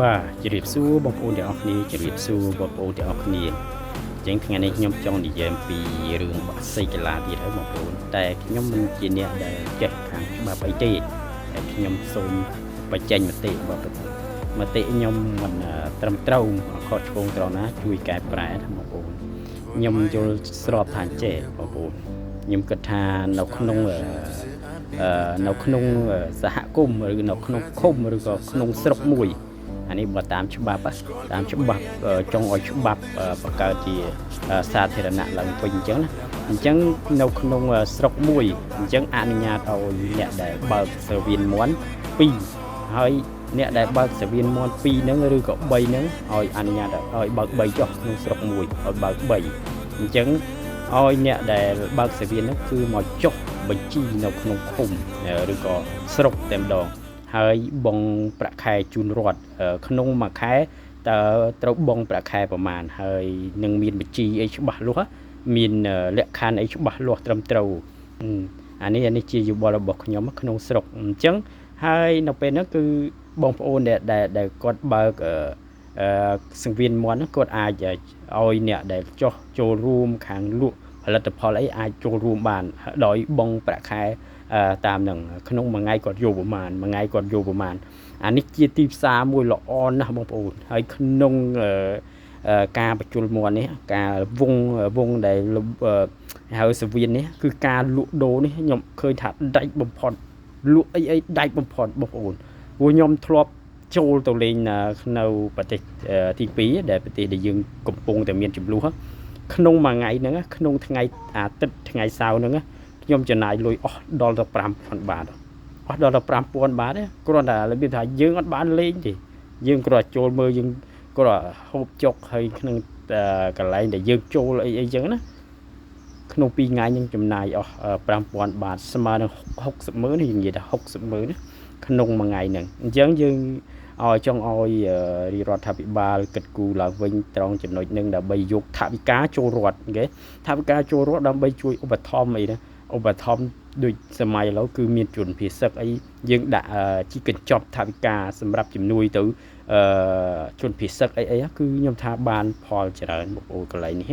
បាទជ្រាបសួរបងប្អូនទាំងអស់គ្នាជ្រាបសួរបងប្អូនទាំងអស់គ្នាអញ្ចឹងថ្ងៃនេះខ្ញុំចង់និយាយអំពីរឿងបាក់សីកីឡាទៀតហើយបងប្អូនតែខ្ញុំមិនជាអ្នកដែលចេះខាងច្បាប់អីទេតែខ្ញុំសូមបញ្ចេញមតិបងប្អូនមតិខ្ញុំមិនត្រឹមត្រូវខុសឆ្គងត្រង់ណាជួយកែប្រែបងប្អូនខ្ញុំយល់ស្របថាចេះបងប្អូនខ្ញុំគិតថានៅក្នុងសហគមន៍ឬនៅក្នុងឃុំឬក៏ក្នុងស្រុកមួយអានេះបើតាមច្បាប់ចង់ឲ្យច្បាប់បង្កើតជាសាធារណៈឡើងវិញអញ្ចឹងណាអញ្ចឹងនៅក្នុងស្រុកមួយអញ្ចឹងអនុញ្ញាតឲ្យអ្នកដែលបើកសាវៀនមាន់2ហើយអ្នកដែលបើកសាវៀនមាន់2ហ្នឹងឬក៏3ហ្នឹងឲ្យអនុញ្ញាតឲ្យបើក3ចុះក្នុងស្រុកមួយឲ្យបើក3អញ្ចឹងឲ្យអ្នកដែលបើកសាវៀនហ្នឹងគឺមកចុះបញ្ជីនៅក្នុងឃុំឬក៏ស្រុកតែម្ដងហើយបងប្រាក់ខែជូនរដ្ឋក្នុងមួយខែតើត្រូវបងប្រាក់ខែប្រមាណហើយនឹងមានបញ្ជីអីច្បាស់លាស់មានលក្ខខណ្ឌអីច្បាស់លាស់ត្រឹមត្រូវអានេះជាយោបល់របស់ខ្ញុំក្នុងស្រុកអញ្ចឹងហើយនៅពេលហ្នឹងគឺបងប្អូនដែលគាត់បើកសង្វៀនមាន់គាត់អាចឲ្យអ្នកដែលចោះចូលរួមខាងលក់ផលិតផលអីអាចចូលរួមបានដោយបងប្រាក់ខែតាមនឹងក្នុងមួយថ្ងៃគាត់យកប្រមាណអានេះជាទីផ្សារមួយល្អណាស់បងប្អូនហើយក្នុងការបញ្ជុលមាន់នេះការវងដែលហៅសវៀននេះគឺការលក់ដូរនេះខ្ញុំឃើញថាដាច់បំផុតលក់អីដាច់បំផុតបងប្អូនព្រោះខ្ញុំធ្លាប់ចូលទៅលេងនៅប្រទេសទី2ដែលប្រទេសដែលយើងកំពុងតែមានចំនួនក្នុងមួយថ្ងៃហ្នឹងក្នុងថ្ងៃអាទិត្យថ្ងៃសៅរ៍ហ្នឹងខ្ញុំចំណាយលុយអស់ដល់ទៅ 5,000 បាតអស់ដល់ទៅ 5,000 បាតគ្រាន់តែរបៀបថាយើងអត់បានលេងទេយើងគ្រាន់តែចូលមើលយើងគ្រាន់តែហូបចុកហើយក្នុងកន្លែងដែលយើងចូលអីចឹងណាក្នុង2ថ្ងៃខ្ញុំចំណាយអស់ 5,000 បាតស្មើនឹង60,000យើងនិយាយថា60,000ណាក្នុងមួយថ្ងៃហ្នឹងអញ្ចឹងយើងចង់ឲ្យរាជរដ្ឋាភិបាលគិតគូរឡើងវិញត្រង់ចំណុចហ្នឹងដើម្បីយកថវិកាចូលរដ្ឋអូខេថវិកាចូលរដ្ឋដើម្បីជួយឧបត្ថម្ភអីណាឧបត្ថម្ភដូចសម័យឥឡូវគឺមានជនភៀសឹកអីយើងដាក់ជីកញ្ចប់ថវិកាសម្រាប់ជំនួយទៅជនភៀសឹកអីគឺខ្ញុំថាបានផលច្រើនបងប្អូនកន្លែងនេះ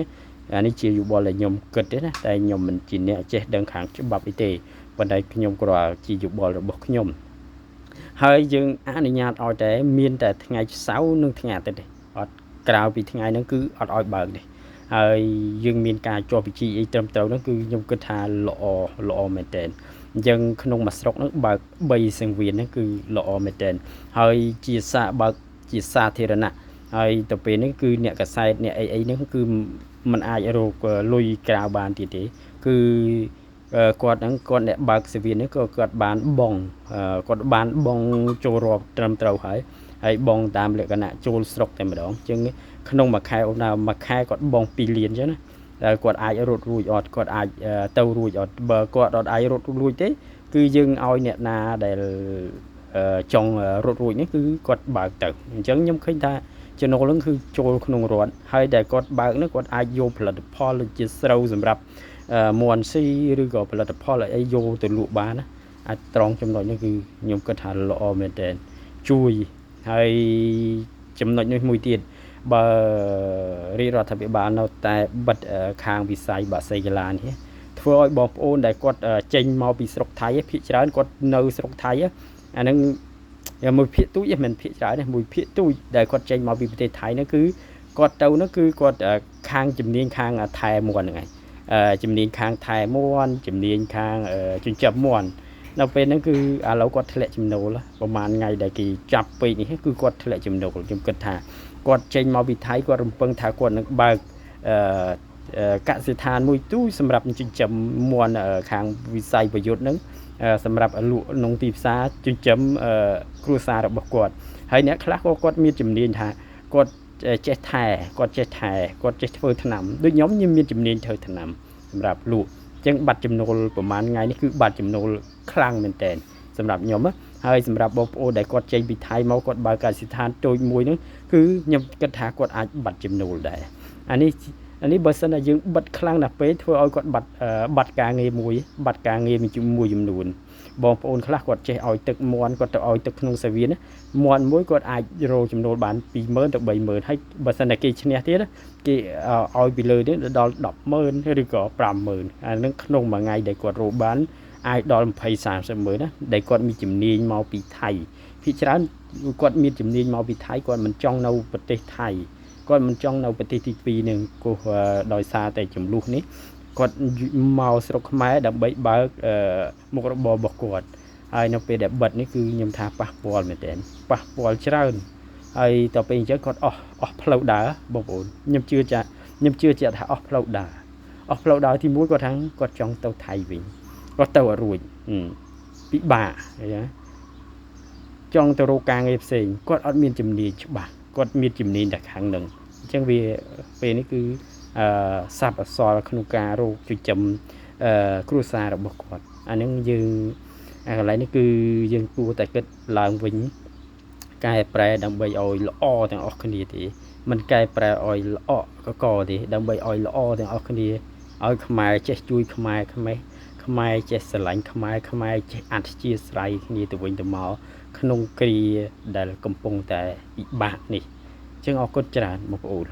អានេះជាយោបល់ដែលខ្ញុំគិតទេណាតែខ្ញុំមិនជាអ្នកចេះដឹងខាងច្បាប់អីទេប៉ុន្តែខ្ញុំគ្រាន់ជាយោបល់របស់ខ្ញុំហើយយើងអនុញ្ញាតឲ្យតែមានតែថ្ងៃសៅរ៍និងថ្ងៃអាទិត្យទេអត់ក្រៅពីថ្ងៃហ្នឹងគឺអត់ឲ្យបើកទេហើយយើងមានការចុះបញ្ជីអីត្រឹមត្រូវហ្នឹងគឺខ្ញុំគិតថាល្អមែនតើអញ្ចឹងក្នុងមួយស្រុកហ្នឹងបើក3សង្វៀនហ្នឹងគឺល្អមែនតើហើយជាបើកជាសាធារណៈហើយទៅពេលនេះគឺអ្នកកសែតអ្នកអីហ្នឹងគឺมันអាចរកលុយក្រៅបានទៀតទេគឺគាត់អ្នកបើកសង្វៀននេះក៏គាត់បានបងចូលរាប់ត្រឹមត្រូវហើយបងតាមលក្ខណៈចូលស្រុកតែម្ដងអញ្ចឹងក្នុងមួយខែមួយខែគាត់បង2លានអញ្ចឹងណាតែគាត់អាចរត់រួចអត់គាត់អាចទៅរួចអត់បើគាត់អត់អាចរត់រួចទេគឺយើងឲ្យអ្នកណាដែលចង់រត់រួចនេះគឺគាត់បើកទៅអញ្ចឹងខ្ញុំឃើញថាចំណូលហ្នឹងគឺចូលក្នុងរដ្ឋហើយដែលគាត់បើកនេះគាត់អាចយកផលិតផលដូចជាស្រូវសម្រាប់មាន់ស៊ីឬក៏ផលិតផលអីយកទៅលក់បានណាអាចត្រង់ចំណុចនេះគឺខ្ញុំគិតថាល្អមែនតើជួយហើយចំណុចនេះមួយទៀតបើរាជរដ្ឋាភិបាលនៅតែបិទខាងវិស័យបាក់សីកីឡានេះធ្វើឲ្យបងប្អូនដែលគាត់ចេញមកពីស្រុកថៃភាគច្រើនគាត់នៅស្រុកថៃអាហ្នឹងមួយភាគទូចមិនភាគច្រើនទេមួយភាគទូចដែលគាត់ចេញមកពីប្រទេសថៃនោះគឺគាត់ទៅនោះគឺគាត់ខាងជំនាញខាងថែមាន់ហ្នឹងឯងជំនាញខាងថែមាន់ជំនាញខាងចិញ្ចឹមមាន់នៅពេលហ្នឹងគឺឥឡូវគាត់ធ្លាក់ចំណូលប្រហែលថ្ងៃដែលគេចាប់ពេកនេះគឺគាត់ធ្លាក់ចំណូលខ្ញុំគិតថាគាត់ចេញមកពីថៃគាត់រំពឹងថាគាត់នឹងបើកកសិដ្ឋានមួយទូចសម្រាប់ចិញ្ចឹមមាន់ខាងវិស័យប្រយុទ្ធហ្នឹងសម្រាប់លក់ក្នុងទីផ្សារចិញ្ចឹមគ្រួសាររបស់គាត់ហើយអ្នកខ្លះក៏គាត់មានជំនាញថាគាត់ចេះថែគាត់ចេះធ្វើថ្នាំដូចខ្ញុំមានជំនាញធ្វើថ្នាំសម្រាប់លក់អញ្ចឹងបាត់ចំណូលប្រហែលថ្ងៃនេះគឺបាត់ចំណូលខ្លាំងមែនតើសម្រាប់ខ្ញុំហើយសម្រាប់បងប្អូនដែលគាត់ចេញពីថៃមកគាត់បើកកសិដ្ឋានតូចមួយហ្នឹងគឺខ្ញុំគិតថាគាត់អាចបាត់ចំណូលដែរអានេះបើសិនតែយើងបិទខ្លាំងណាស់ពេកធ្វើឲ្យគាត់បាត់ការងារមួយចំនួន បងប្អូនខ្លះគាត់ចេះឲ្យទឹកមន់គាត់ទៅឲ្យទឹកក្នុងសាវៀនមន់មួយគាត់អាចរកចំណូលបាន20000ទៅ30000ហើយបើសិនតែគេឈ្នះទៀតគេឲ្យពីលើនេះដល់100,000ឬក៏50000អានឹងក្នុងមួយថ្ងៃដែលគាត់រកបានអាចដល់20-30 ម៉ឺនណាដែលគាត់មានជំនាញមកពីថៃភាគច្រើនគាត់មានជំនាញមកពីថៃគាត់មិនចង់នៅប្រទេសថៃគាត់មិនចង់នៅប្រទេសទី2នឹងគោះដោយសារតែចំនួននេះគាត់មកស្រុកខ្មែរដើម្បីបើកមុខរបររបស់គាត់ហើយនៅពេលដែលបិទនេះគឺខ្ញុំថាប៉ះពាល់មែនទែនប៉ះពាល់ច្រើនហើយតទៅពេលអញ្ចឹងគាត់អស់ផ្លូវដើរបងប្អូនខ្ញុំជឿជាក់ថាអស់ផ្លូវដើរទី1គាត់ថាគាត់ចង់ទៅថៃវិញគាត់ទៅអត់រួចពិបាកឃើញទេចង់ទៅរកការងារផ្សេងគាត់អត់មានជំនាញច្បាស់គាត់មានជំនាញតែខាងនឹងអញ្ចឹងវាពេលនេះគឺសັບអសល់ក្នុងការរកចិញ្ចឹមគ្រួសាររបស់គាត់អានឹងយើងកន្លែងនេះគឺយើងគួរតែគិតឡើងវិញកែប្រែដើម្បីឲ្យល្អទាំងអស់គ្នាទេមិនកែប្រែឲ្យល្អកកទេដើម្បីឲ្យល្អទាំងអស់គ្នាឲ្យខ្មែរចេះជួយខ្មែរចេះស្រឡាញ់ខ្មែរចេះអធិស្ឋានគ្នាទៅវិញទៅមកក្នុងគ្រាដែលកំពុងតែពិបាកនេះអញ្ចឹងអរគុណច្រើនបងប្អូន